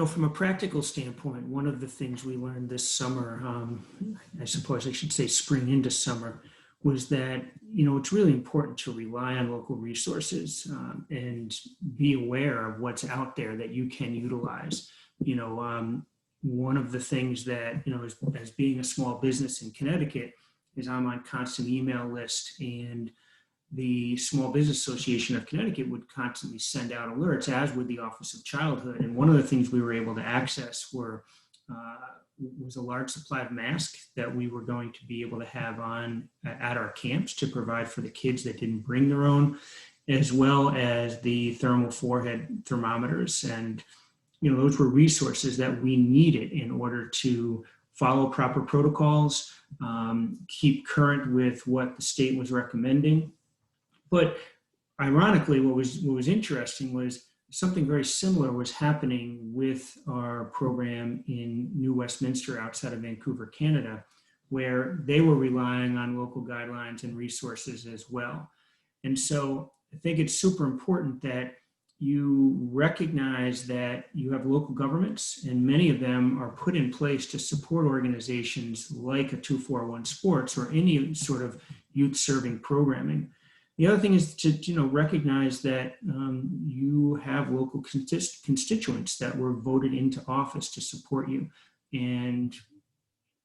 From a practical standpoint, one of the things we learned this summer, I suppose I should say spring into summer, was that, it's really important to rely on local resources and be aware of what's out there that you can utilize. One of the things that, as being a small business in Connecticut, is I'm on constant email list, and the Small Business Association of Connecticut would constantly send out alerts, as would the Office of Childhood. And one of the things we were able to access was a large supply of masks that we were going to be able to have on at our camps to provide for the kids that didn't bring their own, as well as the thermal forehead thermometers. And, those were resources that we needed in order to follow proper protocols, keep current with what the state was recommending. But ironically, what was interesting was something very similar was happening with our program in New Westminster outside of Vancouver, Canada, where they were relying on local guidelines and resources as well. And so I think it's super important that you recognize that you have local governments, and many of them are put in place to support organizations like a 241 Sports or any sort of youth serving programming. The other thing is to recognize that you have local constituents that were voted into office to support you, and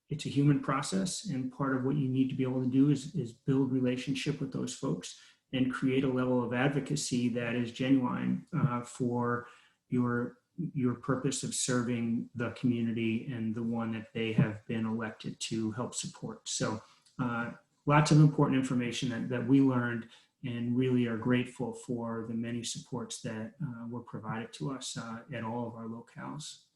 it's a human process. And part of what you need to be able to do is build relationship with those folks and create a level of advocacy that is genuine for your purpose of serving the community and the one that they have been elected to help support. So lots of important information that we learned, and really are grateful for the many supports that were provided to us at all of our locales.